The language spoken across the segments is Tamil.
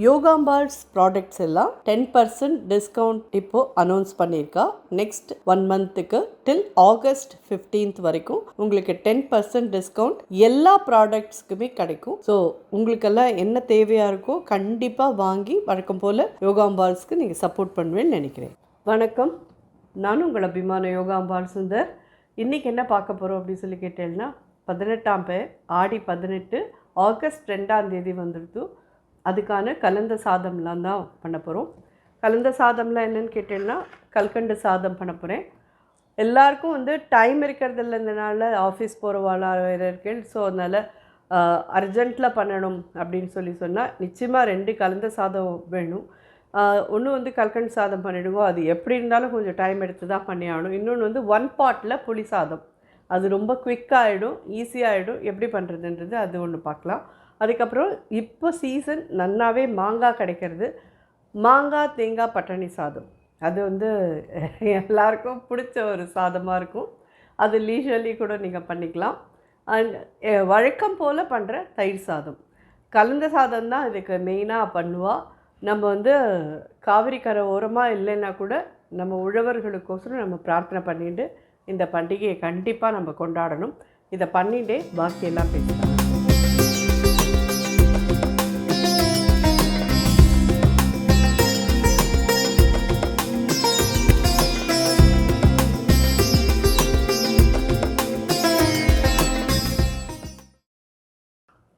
யோகாம்பால்ஸ் ப்ராடக்ட்ஸ் எல்லாம் 10% டிஸ்கவுண்ட் இப்போ அனௌன்ஸ் பண்ணியிருக்கா. நெக்ஸ்ட் 1 மந்த்துக்கு டில் ஆகஸ்ட் 15th வரைக்கும் உங்களுக்கு 10% டிஸ்கவுண்ட் எல்லா ப்ராடக்ட்ஸ்க்குமே கிடைக்கும். ஸோ உங்களுக்கெல்லாம் என்ன தேவையாக இருக்கோ கண்டிப்பாக வாங்கி வழக்கம் போல் யோகாம்பால்ஸ்க்கு நீங்கள் சப்போர்ட் பண்ணுவேன்னு நினைக்கிறேன். வணக்கம், நானும் உங்கள் அபிமான யோகாம்பால் சுந்தர். இன்றைக்கி என்ன பார்க்க போகிறோம் அப்படின்னு சொல்லி கேட்டேன்னா, 18ஆம் பேர் ஆடி 18 ஆகஸ்ட் 2ஆம் தேதி வந்துடுது. அதுக்கான கலந்த சாதம்லாம் தான் பண்ண போகிறோம். கலந்த சாதம்லாம் என்னென்னு கேட்டேன்னா, கல்கண்டு சாதம் பண்ண போகிறேன். எல்லாருக்கும் டைம் இருக்கிறதில்லனால ஆஃபீஸ் போகிறவாளா வேறு இருக்கேன். ஸோ அதனால் அர்ஜெண்ட்டில் பண்ணணும் அப்படின்னு சொன்னால் நிச்சயமாக 2 கலந்த சாதம் வேணும். ஒன்று கல்கண்டு சாதம் பண்ணிவிடுங்க, அது எப்படி இருந்தாலும் கொஞ்சம் டைம் எடுத்து தான் பண்ணி ஆகணும். இன்னொன்று 1 பாட்டில் புளி சாதம், அது ரொம்ப குவிக்காகிடும், ஈஸியாகிடும். எப்படி பண்ணுறதுன்றது அது ஒன்று பார்க்கலாம். அதுக்கப்புறம் இப்போ சீசன் நன்னாவே மாங்காய் கிடைக்கிறது. மாங்காய் தேங்காய் பட்டாணி சாதம், அது எல்லாருக்கும் பிடிச்ச ஒரு சாதமாக இருக்கும். அது லீஷர்லி கூட நீங்கள் பண்ணிக்கலாம். அண்ட் வழக்கம் போல் பண்ணுற தயிர் சாதம், கலந்த சாதம் தான் இதுக்கு மெயினாக பண்ணுவாள். நம்ம காவிரி கரை ஓரமாக இல்லைன்னா கூட நம்ம உழவர்களுக்கோசரம் நம்ம பிரார்த்தனை பண்ணிட்டு இந்த பண்டிகையை கண்டிப்பாக நம்ம கொண்டாடணும். இதை பண்ணிகிட்டே பாக்கியெல்லாம் பேசலாம்.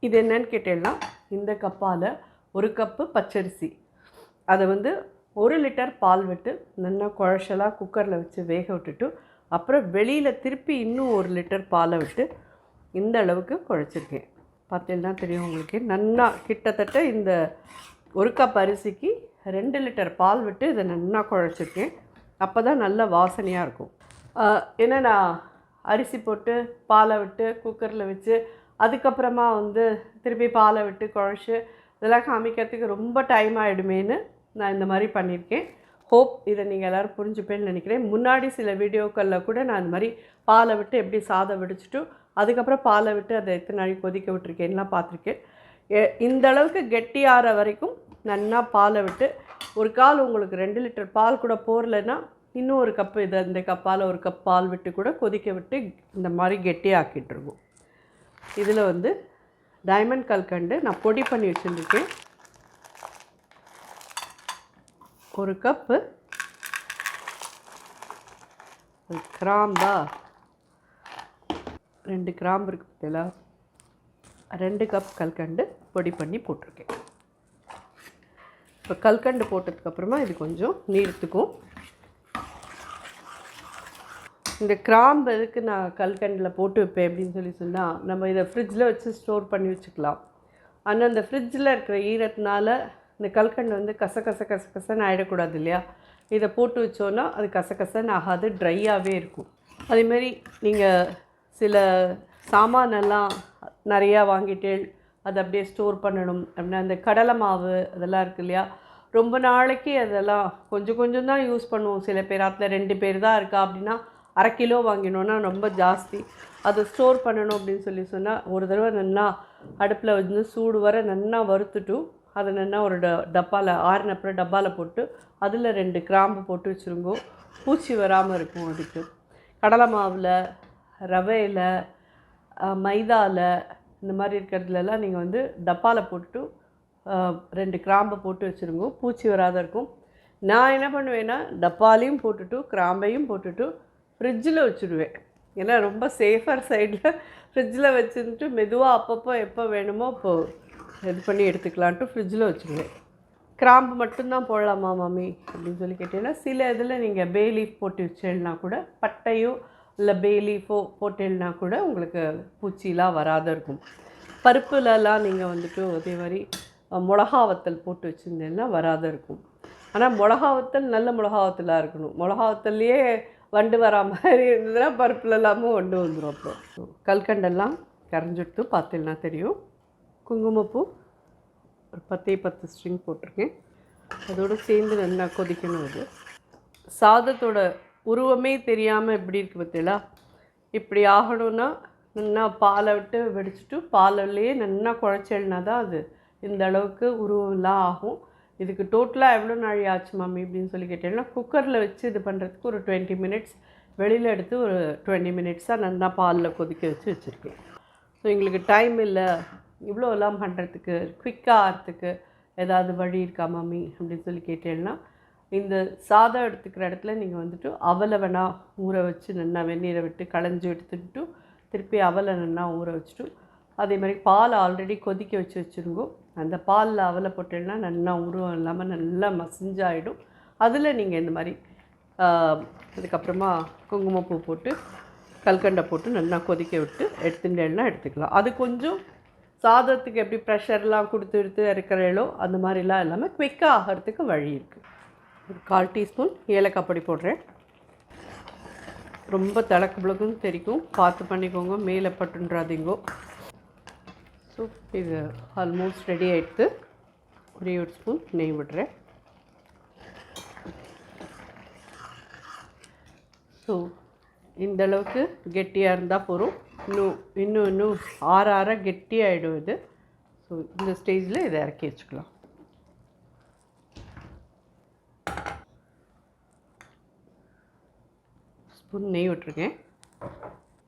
இது என்னன்னு கேட்டேன்னா, இந்த கப்பால் 1 கப்பு பச்சரிசி, அதை 1 லிட்டர் பால் விட்டு நல்லா குழச்சலாக குக்கரில் வச்சு வேக விட்டுட்டு, அப்புறம் வெளியில் திருப்பி இன்னும் 1 லிட்டர் பாலை விட்டு இந்த அளவுக்கு குழச்சிருக்கேன். பார்த்தீங்கன்னா தெரியும் உங்களுக்கு. நல்லா கிட்டத்தட்ட இந்த 1 கப் அரிசிக்கு 2 லிட்டர் பால் விட்டு இதை நல்லா குழச்சிருக்கேன். அப்போ தான் நல்ல வாசனையாக இருக்கும். ஏன்னா நான் அரிசி போட்டு பாலை விட்டு குக்கரில் வச்சு அதுக்கப்புறமா திருப்பி பாலை விட்டு குழச்சி இதெல்லாம் காமிக்கிறதுக்கு ரொம்ப டைம் ஆகிடுமேன்னு நான் இந்த மாதிரி பண்ணியிருக்கேன். ஹோப் இதை நீங்கள் எல்லோரும் புரிஞ்சுப்பேன்னு நினைக்கிறேன். முன்னாடி சில வீடியோக்களில் கூட நான் இந்த மாதிரி பாலை விட்டு எப்படி சாதம் வடிச்சுட்டு அதுக்கப்புறம் பாலை விட்டு அதை எத்தனை நாளைக்கு கொதிக்க விட்டுருக்கேன்லாம் பார்த்துருக்கேன். இந்த அளவுக்கு கெட்டியாகிற வரைக்கும் நல்லா பாலை விட்டு, ஒரு கால் உங்களுக்கு 2 லிட்டர் பால் கூட போரலைன்னா இன்னும் 1 கப்பு இந்த கப்பால் 1 கப் பால் விட்டு கூட கொதிக்க விட்டு இந்த மாதிரி கெட்டியாக்கிட்டுருக்கும். இதில் டைமண்ட் கல்கண்டு நான் பொடி பண்ணி வச்சுருக்கேன். 1 கப்பு கிராம்பா, 2 கிராம்பு இருக்குது பார்த்தீங்களா, 2 கப் கல்கண்டு பொடி பண்ணி போட்டிருக்கேன். இப்போ கல்கண்டு போட்டதுக்கப்புறமா இது கொஞ்சம் நீர்த்துக்கும். இந்த கிராம்பு எதுக்கு நான் கல்கண்டில் போட்டு வைப்பேன் அப்படின்னு சொன்னால், நம்ம இதை ஃப்ரிட்ஜில் வச்சு ஸ்டோர் பண்ணி வச்சுக்கலாம். ஆனால் அந்த ஃப்ரிட்ஜில் இருக்கிற ஈரத்தினால இந்த கல்கண்டு கசன்னு ஆகிடக்கூடாது இல்லையா. இதை போட்டு வச்சோன்னா அது கசன்னு ஆகாது, ட்ரையாகவே இருக்கும். அதேமாரி நீங்கள் சில சாமானெல்லாம் நிறையா வாங்கிட்டு அதை அப்படியே ஸ்டோர் பண்ணணும் அப்படின்னா, அந்த கடலை மாவு அதெல்லாம் இருக்குது இல்லையா, ரொம்ப நாளைக்கு அதெல்லாம் கொஞ்சம் தான் யூஸ் பண்ணுவோம். சில பேர் அதில் 2 பேர் தான் இருக்கா அப்படின்னா 1/2 கிலோ வாங்கினோன்னா ரொம்ப ஜாஸ்தி. அதை ஸ்டோர் பண்ணணும் அப்படின்னு சொன்னால், ஒரு தடவை நல்லா அடுப்பில் சூடு வர நல்லா வறுத்துட்டு அதை நல்லா ஒரு டப்பாவில் ஆறினப்புறம் டப்பாவில் போட்டு அதில் 2 கிராம்பு போட்டு வச்சுருங்கோ. பூச்சி வராமல் இருக்கும். அதுக்கு கடலை மாவில், ரவையில், மைதாவில் இந்த மாதிரி இருக்கிறதுலலாம் நீங்கள் டப்பாவில் போட்டு 2 கிராம்பை போட்டு வச்சுருங்கோ, பூச்சி வராத இருக்கும். நான் என்ன பண்ணுவேன்னா, டப்பாலையும் போட்டுட்டு கிராம்பையும் போட்டுட்டு ஃப்ரிட்ஜில் வச்சுடுவேன். ஏன்னா ரொம்ப சேஃபர் சைடில் ஃப்ரிட்ஜில் வச்சுட்டு மெதுவாக அப்பப்போ எப்போ வேணுமோ இப்போது இது பண்ணி எடுத்துக்கலான்ட்டு ஃப்ரிட்ஜில் வச்சுடுவேன். கிராம்பு மட்டும்தான் போடலாமா மாமி அப்படின்னு சொல்லி கேட்டீங்கன்னா, சில இதில் நீங்கள் பே லீஃப் போட்டு வச்சேன்னா கூட, பட்டையோ இல்லை பே லீஃபோ போட்டேன்னா கூட உங்களுக்கு பூச்சிலாம் வராத இருக்கும். பருப்புலலாம் நீங்கள் அதே மாதிரி மிளகா வத்தல் போட்டு வச்சுருந்தேன்னா வராத இருக்கும். ஆனால் மிளகா வத்தல் நல்ல மிளகா வத்தலாக இருக்கணும். மிளகா வத்தல்லையே வண்டு வரா மாதிரி இருந்ததுன்னா பருப்பில் எல்லாமும் வண்டு வந்துடும். அப்புறம் கல்கண்டெல்லாம் கரைஞ்சிட்டு பார்த்தீங்கன்னா தெரியும். குங்குமப்பூ ஒரு 10 ஸ்ட்ரிங் போட்டிருக்கேன். அதோடு சேர்ந்து நல்லா கொதிக்கணும். அது சாதத்தோட உருவமே தெரியாமல் எப்படி இருக்குது பார்த்தீங்களா. இப்படி ஆகணும்னா நல்லா பாலை விட்டு வெடிச்சிட்டு பாலிலேயே நல்லா குழச்சல்னா தான் அது இந்த அளவுக்கு உருவம்லாம் ஆகும். இதுக்கு டோட்டலாக எவ்வளோ நாழி ஆச்சு மம்மி அப்படின்னு சொல்லி கேட்டீங்கன்னா, குக்கரில் வச்சு இது பண்ணுறதுக்கு ஒரு 20 மினிட்ஸ், வெளியில் எடுத்து ஒரு 20 மினிட்ஸாக நல்லா பாலில் கொதிக்க வச்சு வச்சுருக்கேன். ஸோ எங்களுக்கு டைம் இல்லை இவ்வளோலாம் பண்ணுறதுக்கு, குயிக்காக ஆகிறதுக்கு ஏதாவது வழி இருக்கா மம்மி அப்படின்னு சொல்லி கேட்டேன்னா, இந்த சாதம் எடுத்துக்கிற இடத்துல நீங்கள் வந்துட்டு அவலை வேணால் ஊற வச்சு நல்லா வெந்நீரை விட்டு களைஞ்சி எடுத்துட்டு திருப்பி அவலை நல்லா ஊற வச்சுட்டு, அதே மாதிரி பால் ஆல்ரெடி கொதிக்க வச்சு வச்சுருங்கோ. அந்த பாலில் அவலை போட்டேன்னா நல்லா உருவம் இல்லாமல் நல்லா மசிஞ்சாயிடும். அதில் நீங்கள் இந்த மாதிரி அதுக்கப்புறமா குங்குமப்பூ போட்டு கல்கண்டை போட்டு நல்லா கொதிக்க விட்டு எடுத்துட்டேன்னா எடுத்துக்கலாம். அது கொஞ்சம் சாதத்துக்கு எப்படி ப்ரெஷர்லாம் கொடுத்து எடுத்து இறக்குறீங்களோ அந்த மாதிரிலாம் இல்லாமல் குவிக்காக ஆகிறதுக்கு வழி இருக்குது. ஒரு 1/4 டீஸ்பூன் ஏலக்காய் பொடி போடுறேன். ரொம்ப திளக்கு பிளக்குன்னு தெரிக்கும், பார்த்து பண்ணிக்கோங்க, மேலே பட்டுன்றாதீங்கோ. ஸோ இது ஆல்மோஸ்ட் ரெடி ஆகிடுது. ஒரே ஒரு ஸ்பூன் நெய் விடுறேன். ஸோ இந்தளவுக்கு கெட்டியாக இருந்தால் போதும். இன்னும் ஆற கெட்டியாகிடும் இது. ஸோ இந்த ஸ்டேஜில் இதை இறக்கி வச்சுக்கலாம். ஸ்பூன் நெய் விட்டுருக்கேன்.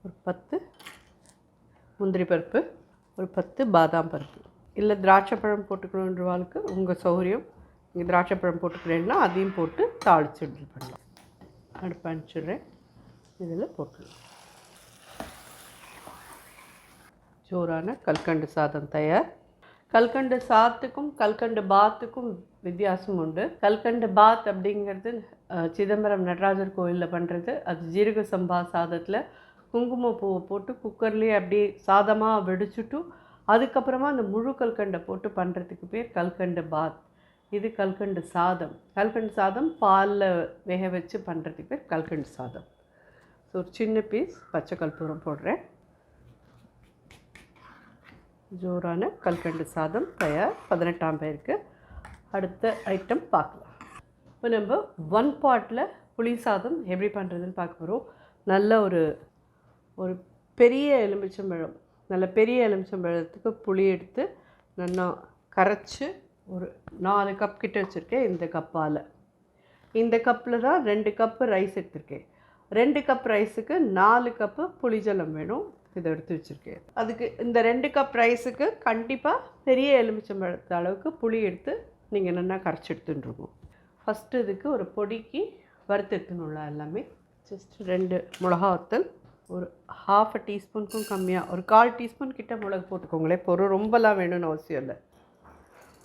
ஒரு 10 முந்திரி பருப்பு, ஒரு 10 பாதாம் பருப்பு, இல்லை திராட்சைப்பழம் போட்டுக்கணுன்றவாளுக்கு உங்கள் சௌகரியம். நீங்கள் திராட்சைப்பழம் போட்டுக்கிறேன்னா அதையும் போட்டு தாளித்து இது பண்ணலாம். அடுப்பு அனுப்பிச்சிடுறேன். இதில் போட்டுடலாம். ஜோரான கல்கண்டு சாதம் தயார். கல்கண்டு சாதத்துக்கும் கல்கண்டு பாத்துக்கும் வித்தியாசம் உண்டு. கல்கண்டு பாத் அப்படிங்கிறது சிதம்பரம் நடராஜர் கோயிலில் பண்ணுறது. அது ஜீரக சம்பா சாதத்தில் குங்குமப்பூவை போட்டு குக்கர்லேயே அப்படியே சாதமாக வெடிச்சுட்டு அதுக்கப்புறமா அந்த முழு கல்கண்டை போட்டு பண்ணுறதுக்கு பேர் கல்கண்டு பாத். இது கல்கண்டு சாதம். கல்கண்டு சாதம் பாலில் வேக வச்சு பண்ணுறதுக்கு பேர் கல்கண்டு சாதம். ஸோ ஒரு சின்ன பீஸ் பச்சை கற்பூரம் போடுறேன். ஜோரான கல்கண்டு சாதம் தயார். 18ஆம் பேருக்கு. அடுத்த ஐட்டம் பார்க்கலாம். இப்போ நம்ம 1 பாட்டில் புளி சாதம் எப்படி பண்ணுறதுன்னு பார்க்க போகிறோம். நல்ல ஒரு பெரிய எலுமிச்சம்பழம், நல்ல பெரிய எலுமிச்சம்பழத்துக்கு புளி எடுத்து நல்லா கரைச்சி ஒரு 4 கப் கிட்ட வச்சுருக்கேன். இந்த கப்பால், இந்த கப்பில் தான் 2 கப்பு ரைஸ் எடுத்திருக்கேன். 2 கப் ரைஸுக்கு 4 கப்பு புளிஜலம் வேணும். இதை எடுத்து வச்சுருக்கேன். அதுக்கு இந்த 2 கப் ரைஸுக்கு கண்டிப்பாக பெரிய எலுமிச்சம்பழத்து அளவுக்கு புளி எடுத்து நீங்கள் நல்லா கரைச்சி எடுத்துட்டுருக்கோம். ஃபஸ்ட்டு இதுக்கு ஒரு பொடிக்கு வறுத்து எடுத்துணும்ல எல்லாமே. ஜஸ்ட் 2 மிளகா வத்தல், ஒரு 1/2 டீஸ்பூனுக்கும் கம்மியாக ஒரு 1/4 டீஸ்பூன் கிட்ட மிளகு போட்டுக்கோங்களேன். பொருள் ரொம்பலாம் வேணும்னு அவசியம் இல்லை.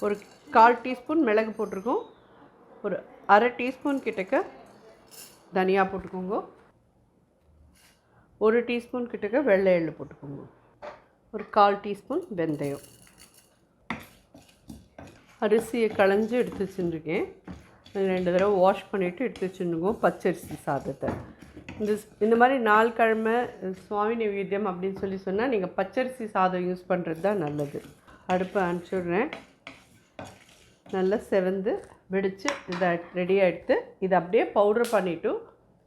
ஒரு 1/4 டீஸ்பூன் மிளகு போட்டிருக்கோம். ஒரு 1/2 டீஸ்பூன் கிட்டக்க தனியாக போட்டுக்கோங்க. 1 டீஸ்பூன் கிட்டக்க வெள்ளை எள்ளு போட்டுக்கோங்க. ஒரு 1/4 டீஸ்பூன் வெந்தயம். அரிசியை களைஞ்சி எடுத்து வச்சுருக்கேன். 2 தடவை வாஷ் பண்ணிவிட்டு எடுத்து வச்சுருக்கோம் பச்சரிசி சாதத்தை. இந்த மாதிரி 4 கிழமை சுவாமி நைவேத்தியம் அப்படின்னு சொல்லி சொன்னால் நீங்கள் பச்சரிசி சாதம் யூஸ் பண்ணுறது தான் நல்லது. அடுப்பை அனுப்பிச்சுடுறேன். நல்லா செவந்து வெடித்து இதை ரெடியாக எடுத்து இதை அப்படியே பவுட்ரு பண்ணிவிட்டு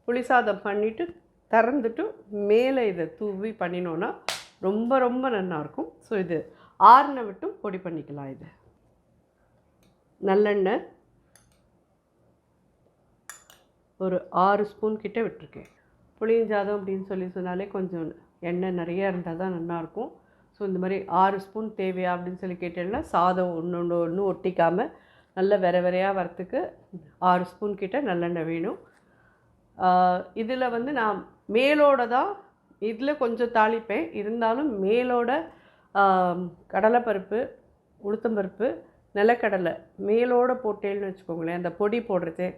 புளி சாதம் பண்ணிவிட்டு திறந்துட்டு மேலே இதை தூவி பண்ணினோன்னா ரொம்ப ரொம்ப நல்லாயிருக்கும். ஸோ இது ஆறுன விட்டும் பொடி பண்ணிக்கலாம். இது நல்லெண்ணெய் ஒரு 6 ஸ்பூன் கிட்டே விட்டுருக்கேன். புளியஞ்சாதம் அப்படின்னு சொல்லி சொன்னாலே கொஞ்சம் எண்ணெய் நிறையா இருந்தால் தான் நல்லாயிருக்கும். ஸோ இந்த மாதிரி 6 ஸ்பூன் தேவையா அப்படின்னு சொல்லி கேட்டேன்னா சாதம் ஒன்று ஒட்டிக்காமல் நல்ல வெறையாக வரத்துக்கு 6 ஸ்பூன் கிட்ட நல்லெண்ணெய் வேணும். இதில் வந்து நான் மேலோட தான் இதில் கொஞ்சம் தாளிப்பேன். இருந்தாலும் மேலோட கடலைப்பருப்பு, உளுத்தம்பருப்பு, நிலக்கடலை மேலோடு போட்டேன்னு வச்சுக்கோங்களேன். அந்த பொடி போடுறது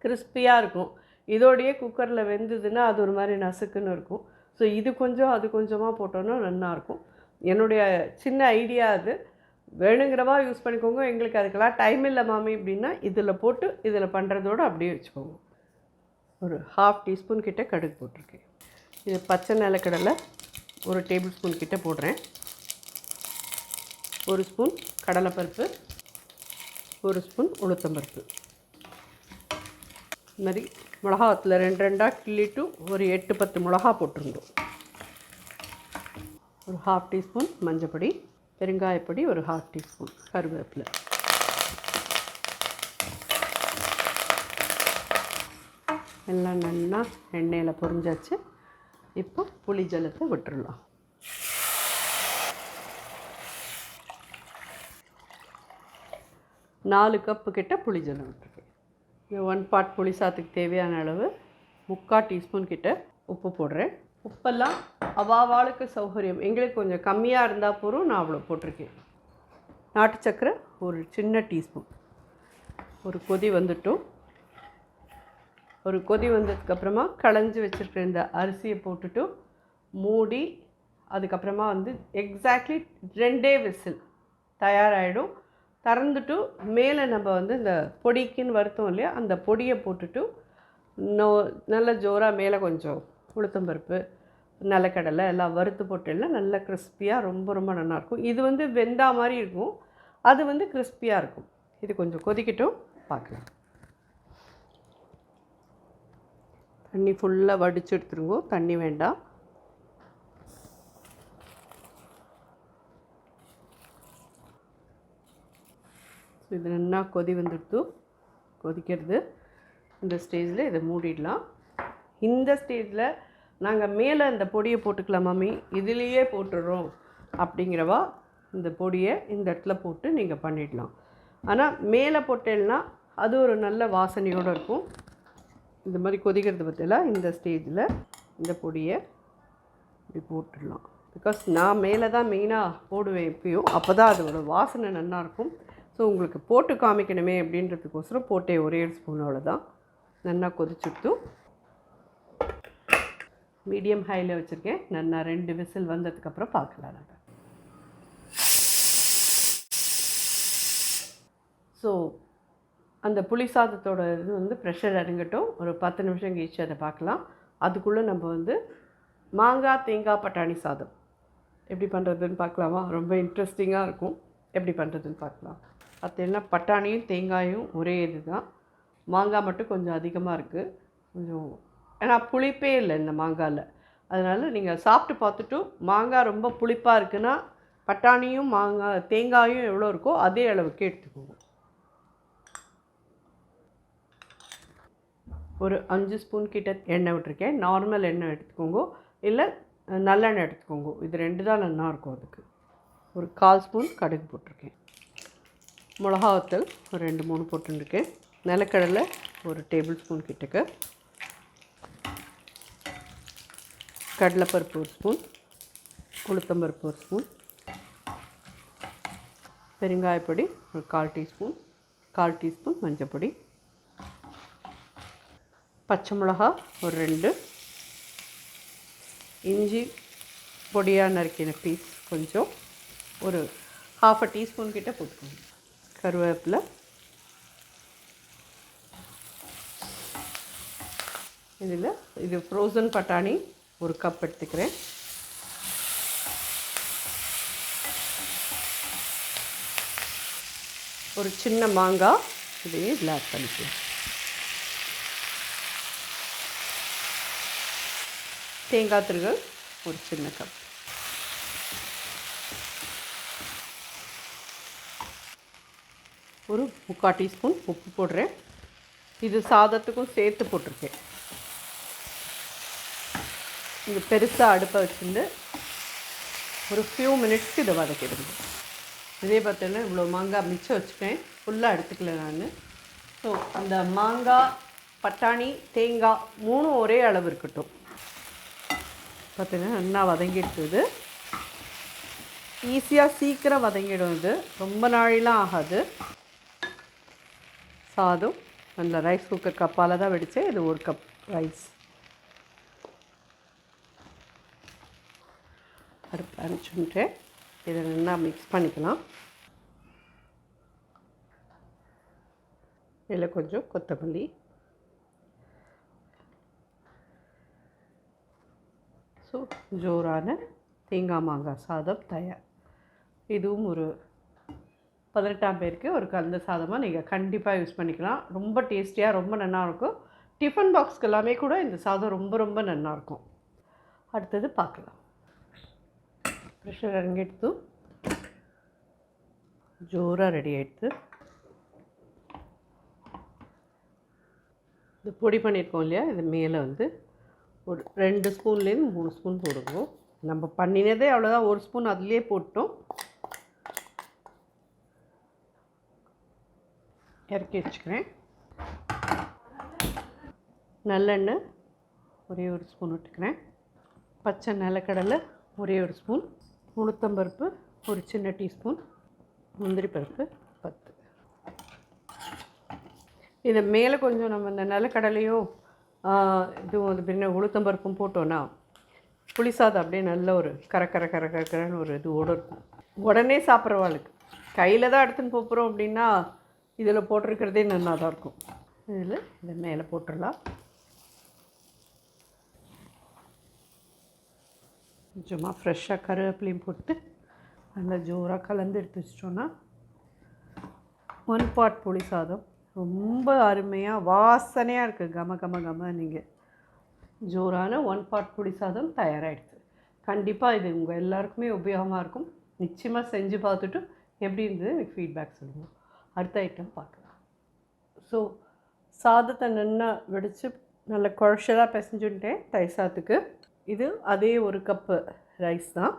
கிறிஸ்பியாக இருக்கும். இதோடையே குக்கரில் வெந்ததுன்னா அது ஒரு மாதிரி நசுக்குன்னு இருக்கும். ஸோ இது கொஞ்சம் அது கொஞ்சமாக போட்டோன்னா நல்லாயிருக்கும். என்னுடைய சின்ன ஐடியா அது. வேணுங்கிறவா யூஸ் பண்ணிக்கோங்க. எங்களுக்கு அதுக்கெல்லாம் டைம் இல்லை மாமி அப்படின்னா இதில் போட்டு இதில் பண்ணுறதோடு அப்படியே வச்சுக்கோங்க. ஒரு 1/2 டீஸ்பூன் கிட்டே கடுகு போட்டிருக்கேன். இது பச்சை நிலக்கடலை 1 டேபிள் ஸ்பூன் கிட்டே போடுறேன். 1 ஸ்பூன் கடலைப்பருப்பு, 1 ஸ்பூன் உளுத்தம்பருப்பு. இது மாதிரி மிளகாத்தில் 2 கிள்ளிட்டு ஒரு 8-10 மிளகா போட்டுருந்தோம். ஒரு 1/2 டீஸ்பூன் மஞ்சப்பொடி, பெருங்காயப்பொடி ஒரு 1/2 டீஸ்பூன், கருவேப்பிலை. எல்லாம் நல்லா எண்ணெயில் பொரிஞ்சாச்சு. இப்போ புளி ஜலத்தை விட்டுடலாம். நாலு கப்பு கிட்ட புளி ஜலம் விட்டுருக்கேன். இந்த 1 பார்ட் புளி சாத்துக்கு தேவையான அளவு 3/4 டீஸ்பூன் கிட்ட உப்பு போடுறேன். உப்பெல்லாம் அவாவாளுக்கு சௌகரியம். எங்களுக்கு கொஞ்சம் கம்மியாக இருந்தால் போதும், நான் அவ்வளோ போட்டிருக்கேன். நாட்டு சக்கரை ஒரு சின்ன டீஸ்பூன். ஒரு கொதி வந்துட்டும். ஒரு கொதி வந்ததுக்கப்புறமா களைஞ்சி வச்சுருக்கிற இந்த அரிசியை போட்டுட்டு மூடி, அதுக்கப்புறமா எக்ஸாக்ட்லி 2 விசில் தயாராகிடும். திறந்துட்டு மேலே நம்ம இந்த பொடிக்குன்னு வருத்தம் இல்லையா, அந்த பொடியை போட்டுட்டு நல்ல ஜோராக மேலே கொஞ்சம் உளுத்தம்பருப்பு, நிலக்கடலை எல்லாம் வறுத்து போட்டேன்னா நல்லா கிறிஸ்பியாக ரொம்ப ரொம்ப நல்லாயிருக்கும். இது வெந்தா மாதிரி இருக்கும், அது கிறிஸ்பியாக இருக்கும். இது கொஞ்சம் கொதிக்கட்டும், பார்க்கலாம். தண்ணி ஃபுல்லாக வடித்து எடுத்துருங்க, தண்ணி வேண்டாம். இது நல்லா கொதி வந்துடுத்து. கொதிக்கிறது இந்த ஸ்டேஜில் இதை மூடிடலாம். இந்த ஸ்டேஜில் நாங்கள் மேலே இந்த பொடியை போட்டுக்கலாம் மம்மி, இதுலேயே போட்டுடுறோம் அப்படிங்கிறவா இந்த பொடியை இந்த இடத்துல போட்டு நீங்கள் பண்ணிடலாம். ஆனால் மேலே போட்டேன்னா அது ஒரு நல்ல வாசனையோடு இருக்கும். இந்த மாதிரி கொதிக்கிறது பற்றிலாம் இந்த ஸ்டேஜில் இந்த பொடியை இப்படி போட்டுடலாம். பிகாஸ் நான் மேலே தான் மெயினாக போடுவேன் எப்பயும், அப்போ தான் அதோட வாசனை நல்லாயிருக்கும். ஸோ உங்களுக்கு போட்டு காமிக்கணுமே அப்படின்றதுக்கோசரம் போட்டேன், ஒரே ஒரு ஸ்பூன் அவ்வளோதான். நல்லா கொதிச்சுட்டு மீடியம் ஹையில் வச்சுருக்கேன். நல்லா 2 விசில் வந்ததுக்கப்புறம் பார்க்கலாம் நாங்கள். ஸோ அந்த புளி சாதத்தோட இது ப்ரெஷர் இறங்கட்டும். ஒரு 10 நிமிஷம் கழிச்சு அதை பார்க்கலாம். அதுக்குள்ளே நம்ம மாங்காய் தேங்காய் பட்டாணி சாதம் எப்படி பண்ணுறதுன்னு பார்க்கலாமா? ரொம்ப இன்ட்ரெஸ்டிங்காக இருக்கும். எப்படி பண்ணுறதுன்னு பார்க்கலாம். பார்த்தீங்கன்னா பட்டாணியும் தேங்காயும் ஒரே இது தான், மாங்காய் மட்டும் கொஞ்சம் அதிகமாக இருக்குது. கொஞ்சம் ஏன்னா புளிப்பே இல்லை இந்த மாங்காயில். அதனால் நீங்கள் சாப்பிட்டு பார்த்துட்டு மாங்காய் ரொம்ப புளிப்பாக இருக்குன்னா பட்டாணியும் தேங்காயும் எவ்வளோ இருக்கோ அதே அளவுக்கு எடுத்துக்கோங்க. ஒரு 5 ஸ்பூன் கிட்ட எண்ணெய் விட்டுருக்கேன். நார்மல் எண்ணெய் எடுத்துக்கோங்க, இல்லை நல்லெண்ணெய் எடுத்துக்கோங்க. இது 2 தான் நல்லாயிருக்கும். அதுக்கு ஒரு 1/4 ஸ்பூன் கடுகு போட்டிருக்கேன். மிளகாவத்தல் ஒரு 2-3 போட்டுருக்கேன். நிலக்கடலை ஒரு டேபிள் ஸ்பூன் கிட்டக்கு, கடலைப்பருப்பு ஒரு ஸ்பூன், உளுத்தம்பருப்பு ஒரு ஸ்பூன், பெருங்காயப்பொடி ஒரு 1/4 டீஸ்பூன், 1/4 டீஸ்பூன் மஞ்சள் பொடி, பச்சை மிளகா ஒரு 2, இஞ்சி பொடியாக நறுக்கின பீஸ் கொஞ்சம், ஒரு 1/2 டீஸ்பூன் கிட்ட போட்டுக்கோங்க. கருவேப்பிலை, இது ஃப்ரோசன் பட்டாணி ஒரு கப் எடுத்துக்கிறேன். ஒரு சின்ன மாங்காய் இதையும் இதில் ஆட் பண்ணிக்கலாம். தேங்காய் திருகல் ஒரு சின்ன கப். ஒரு 3/4 டீஸ்பூன் உப்பு போடுறேன். இது சாதத்துக்கும் சேர்த்து போட்டிருக்கேன். இது பெருசாக அடுப்பை வச்சுருந்து ஒரு ஃபியூ மினிட்ஸ்க்கு இதை வதக்கிடுங்க. இதே பார்த்தீங்கன்னா இவ்வளோ மாங்காய் மிச்சம் வச்சுட்டேன், ஃபுல்லாக எடுத்துக்கல நான். ஸோ அந்த மாங்காய் பட்டாணி தேங்காய் 3 ஒரே அளவு இருக்கட்டும். பார்த்தீங்கன்னா நல்லா வதங்கிடுது. ஈஸியாக சீக்கிரம் வதங்கிடும். இது ரொம்ப நாளெலாம் ஆகாது. சாதம் அந்த ரைஸ் குக்கர் கப்பால் தான் வெடித்தேன். இது 1 கப் ரைஸ். அடுப்பு அரைச்சுட்டு இதை நல்லா மிக்ஸ் பண்ணிக்கலாம். இதில் கொஞ்சம் கொத்தமல்லி, ஸோ ஜோரான தேங்காய் மாங்காய் சாதம் தயார். இதுவும் ஒரு 18 பேருக்கு ஒரு கலந்த சாதமாக நீங்கள் கண்டிப்பாக யூஸ் பண்ணிக்கலாம். ரொம்ப டேஸ்டியாக ரொம்ப நல்லாயிருக்கும். டிஃபன் பாக்ஸ்க்கு எல்லாமே கூட இந்த சாதம் ரொம்ப ரொம்ப நல்லாயிருக்கும். அடுத்தது பார்க்கலாம். ப்ரெஷர் இறங்கிடுத்து. ஜோராக ரெடி ஆகிடுது. இது பொடி பண்ணியிருக்கோம் இல்லையா, இது மேலே வந்து ஒரு 2 ஸ்பூன்லேருந்து 3 ஸ்பூன் போடுவோம். நம்ம பண்ணினதே அவ்வளோதான், 1 ஸ்பூன் அதுலேயே போட்டோம். இறக்கி வச்சுக்கிறேன். நல்லெண்ணெய் ஒரே 1 ஸ்பூன் விட்டுக்கிறேன். பச்சை நிலக்கடலை ஒரே 1 ஸ்பூன், உளுத்தம்பருப்பு ஒரு சின்ன டீஸ்பூன், முந்திரி பருப்பு 10. இதை மேலே கொஞ்சம் நம்ம இந்த நிலக்கடலையும் இதுவும் அது பின்ன உளுத்தம்பருப்பும் போட்டோன்னா புளிசாதம் அப்படியே நல்ல ஒரு கரன்னு ஒரு இதுவோடு இருக்கும். உடனே சாப்பிட்றவாளுக்கு கையில் தான் எடுத்துன்னு போகிறோம் அப்படின்னா இதில் போட்டிருக்கிறதே நல்லா தான் இருக்கும். இதை மேலே போட்டுடலாம். கொஞ்சமாக ஃப்ரெஷ்ஷாக கருவேப்பிலையும் போட்டு நல்லா ஜோராக கலந்து எடுத்து வச்சிட்டோன்னா 1 பாட் புளி சாதம் ரொம்ப அருமையாக வாசனையாக இருக்குது. கம நீங்கள் ஜோரான 1 பாட் புளி சாதம் தயாராகிடுது. கண்டிப்பாக இது உங்கள் எல்லாருக்குமே உபயோகமாக இருக்கும். நிச்சயமாக செஞ்சு பார்த்துட்டு எப்படி இருந்தது எனக்கு ஃபீட்பேக் சொல்லுங்கள். அடுத்த ஐட்டம் பார்க்கலாம். ஸோ சாதத்தை நல்லா வெடித்து நல்லா குழச்சலாக பிசைஞ்சுட்டேன் தயிர் சாதத்துக்கு. இது அதே 1 கப்பு ரைஸ் தான்.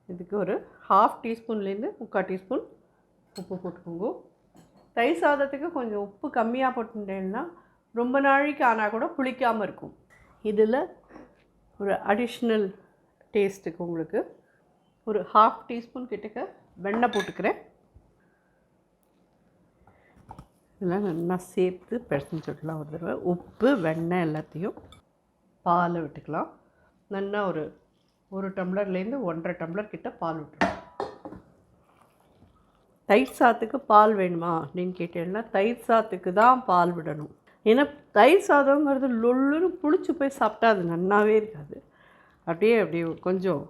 இதுக்கு ஒரு 1/2 டீஸ்பூன்லேருந்து 3/4 டீஸ்பூன் உப்பு போட்டுக்கோங்க. தயிர் சாதத்துக்கு கொஞ்சம் உப்பு கம்மியாக போட்டுட்டேன்னா ரொம்ப நாளைக்கு ஆனால் கூட புளிக்காமல் இருக்கும். இதில் ஒரு அடிஷ்னல் டேஸ்ட்டுக்கு உங்களுக்கு ஒரு 1/2 டீஸ்பூன் கிட்டக்க வெண்ணெய் போட்டுக்கிறேன். இதெல்லாம் நல்லா சேர்த்து பிசைஞ்சுடலாம். ஒரு தடவை உப்பு வெண்ணெய் எல்லாத்தையும் பாலை விட்டுக்கலாம். நல்லா ஒரு டம்ளர்லேருந்து 1.5 டம்ளர் கிட்ட பால் விட்டுருவோம். தயிர் சாதத்துக்கு பால் வேணுமா அப்படின்னு கேட்டேன்னா தயிர் சாதத்துக்கு தான் பால் விடணும். ஏன்னா தயிர் சாதங்கிறது லொல்லுன்னு புளிச்சு போய் சாப்பிட்டா அது நல்லாவே இருக்காது. அப்படியே கொஞ்சம்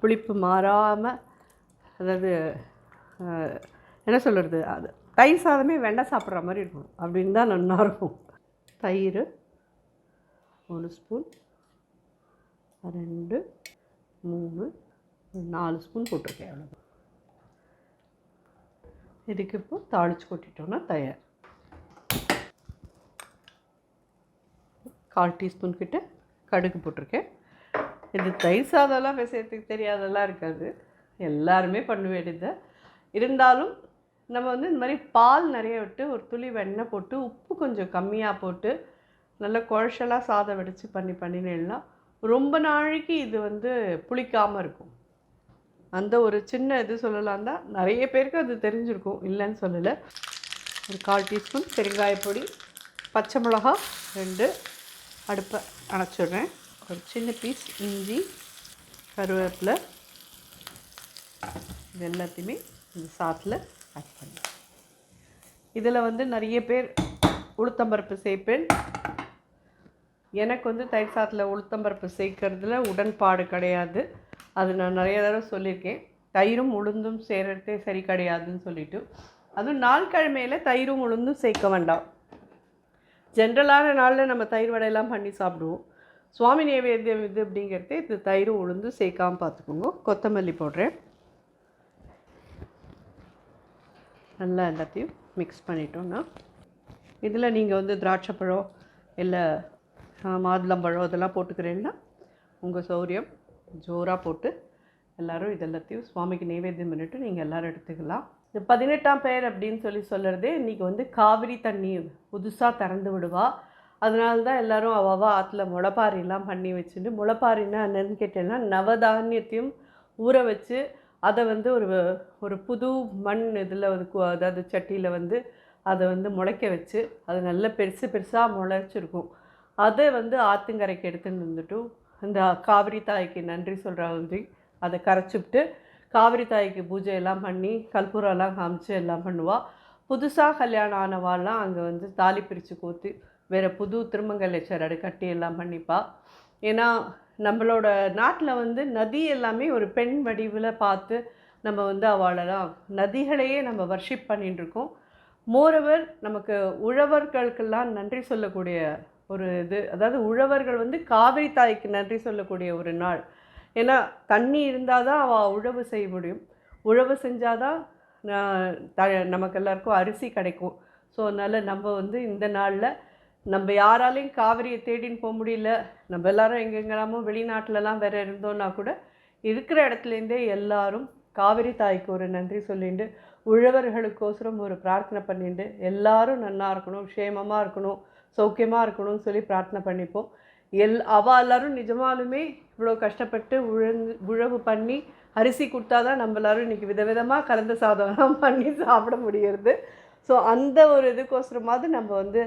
புளிப்பு மாறாமல், அதாவது என்ன சொல்கிறது, அது தயிர் சாதமே வெண்ணெய் சாப்பிட்ற மாதிரி இருக்கணும். அப்படின்னு தான் நல்லாயிருக்கும். தயிர் 1 ஸ்பூன், 2, 3, 4 ஸ்பூன் போட்டிருக்கேன். அவ்வளோதான். இதுக்கு இப்போ தாளித்து கொட்டிட்டோன்னா தயார். 1/4 டீஸ்பூன் கிட்ட கடுகு போட்டிருக்கேன். இது தயிர் சாதம்லாம் பேசுறதுக்கு தெரியாதெல்லாம் இருக்காது, எல்லாருமே பண்ண வேண்டியது. இருந்தாலும் நம்ம வந்து இந்த மாதிரி பால் நிறைய விட்டு ஒரு துளி வெண்ணெய் போட்டு உப்பு கொஞ்சம் கம்மியாக போட்டு நல்லா குழச்சலாக சாதம் வடித்து பண்ணினேன்னா ரொம்ப நாளைக்கு இது வந்து புளிக்காமல் இருக்கும். அந்த ஒரு சின்ன இது சொல்லலாம் தான். நிறைய பேருக்கு அது தெரிஞ்சிருக்கும், இல்லைன்னு சொல்லலை. ஒரு 1/4 டீஸ்பூன் பெருங்காயப்பொடி, பச்சை மிளகா 2, அடுப்பை அணைச்சிடுறேன். ஒரு சின்ன பீஸ் இஞ்சி, கருவேப்பிலை, இது எல்லாத்தையுமே இந்த சாத்தில் ஆட் பண்ணி. இதில் வந்து நிறைய பேர் உளுத்தம்பருப்பு சேர்ப்பேன். எனக்கு வந்து தயிர் சாதத்தில் உளுத்தம்பருப்பு சேர்க்கறதுல உடன்பாடு கிடையாது. அது நான் நிறைய தடவை சொல்லியிருக்கேன். தயிரும் உளுந்தும் சேர்கிறதே சரி கிடையாதுன்னு சொல்லிவிட்டு. அதுவும் நாள் கிழமையில் தயிரும் உளுந்தும் சேர்க்க வேண்டாம். ஜென்ரலான நாளில் நம்ம தயிர் வடையெல்லாம் பண்ணி சாப்பிடுவோம். சுவாமி நைவேத்தியம் இது அப்படிங்கிறது இது தயிரும் உளுந்தும் சேர்க்காமல் பார்த்துக்கோங்க. கொத்தமல்லி போடுறேன். நல்லா எல்லாத்தையும் மிக்ஸ் பண்ணிட்டோன்னா இதில் நீங்கள் வந்து திராட்சைப்பழம் இல்லை மாதுளம்பழம் இதெல்லாம் போட்டுக்கிறேன்னா உங்கள் சௌரியம். ஜோராக போட்டு எல்லோரும் இதெல்லாத்தையும் சுவாமிக்கு நைவேத்தியம் பண்ணிவிட்டு நீங்கள் எல்லோரும் எடுத்துக்கலாம். இந்த 18ஆம் பெயர் அப்படின்னு சொல்லுறதே இன்றைக்கி வந்து காவிரி தண்ணி புதுசாக திறந்து விடுவா. அதனால தான் எல்லோரும் அவ்வளவா ஆற்றுல முளைப்பாரிலாம் பண்ணி வச்சுட்டு, முளைப்பாரின்னா என்னன்னு கேட்டேன்னா நவதானியத்தையும் ஊற வச்சு அதை வந்து ஒரு புது மண் இதில் அதாவது சட்டியில் வந்து அதை வந்து முளைக்க வச்சு அது நல்ல பெருசாக முளைச்சிருக்கும். அதை வந்து ஆற்றுங்கரைக்கு எடுத்துகிட்டு வந்துட்டு இந்த காவிரி தாய்க்கு நன்றி சொல்கிற மாதிரி அதை கரைச்சிவிட்டு காவிரி தாய்க்கு பூஜை எல்லாம் பண்ணி கற்பூரெல்லாம் காமிச்சு எல்லாம் பண்ணுவாள். புதுசாக கல்யாணம் ஆனவாள்லாம் அங்கே வந்து தாலி பிரித்து கோத்து வேறு புது திருமங்கல்ய சரடு கட்டி எல்லாம் பண்ணிப்பாள். ஏன்னா நம்மளோட நாட்டில் வந்து நதி எல்லாமே ஒரு பெண் வடிவில் பார்த்து நம்ம வந்து அவளெல்லாம் நதிகளையே நம்ம வர்ஷிப் பண்ணிட்டுருக்கோம். மோரோவர் நமக்கு உழவர்களுக்கெல்லாம் நன்றி சொல்லக்கூடிய ஒரு இது, அதாவது உழவர்கள் வந்து காவிரி தாய்க்கு நன்றி சொல்லக்கூடிய ஒரு நாள். ஏன்னா தண்ணி இருந்தால் தான் அவள் உழவு செய்ய முடியும். உழவு செஞ்சால் தான் நமக்கு எல்லாருக்கும் அரிசி கிடைக்கும். ஸோ அதனால் நம்ம வந்து இந்த நாளில் நம்ம யாராலையும் காவிரியை தேடின்னு போக முடியல, நம்ம எல்லாரும் எங்கெங்கெல்லாமோ வெளிநாட்டிலலாம் வேறு இருந்தோன்னா கூட இருக்கிற இடத்துலேருந்தே எல்லாரும் காவிரி தாய்க்கு ஒரு நன்றி சொல்லிட்டு உழவர்களுக்கோசரம் ஒரு பிரார்த்தனை பண்ணிட்டு எல்லாரும் நல்லா இருக்கணும், க்ஷேமமாக இருக்கணும், சௌக்கியமாக இருக்கணும்னு சொல்லி பிரார்த்தனை பண்ணிப்போம். அவள் எல்லாரும் நிஜமாலுமே இவ்வளோ கஷ்டப்பட்டு உழவு பண்ணி அரிசி கொடுத்தா தான் நம்ம எல்லோரும் இன்றைக்கி விதவிதமாக கலந்த சாதம்லாம் பண்ணி சாப்பிட முடியறது. ஸோ அந்த ஒரு இதுக்கோசரமாவது நம்ம வந்து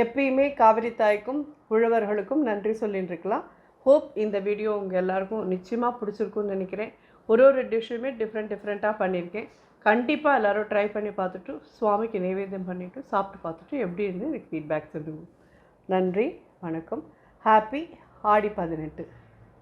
எப்பயுமே காவிரி தாய்க்கும் உழவர்களுக்கும் நன்றி சொல்லின்னு இருக்கலாம். ஹோப் இந்த வீடியோ உங்கள் எல்லாருக்கும் நிச்சயமாக பிடிச்சிருக்குன்னு நினைக்கிறேன். ஒரு டிஷ்ஷுமே டிஃப்ரெண்ட்டாக பண்ணியிருக்கேன். கண்டிப்பாக எல்லோரும் ட்ரை பண்ணி பார்த்துட்டு சுவாமிக்கு நைவேத்தியம் பண்ணிவிட்டு சாப்பிட்டு பார்த்துட்டு எப்படி இருந்து எனக்கு ஃபீட்பேக் சொல்லுங்கள். நன்றி, வணக்கம். ஹாப்பி ஆடி 18.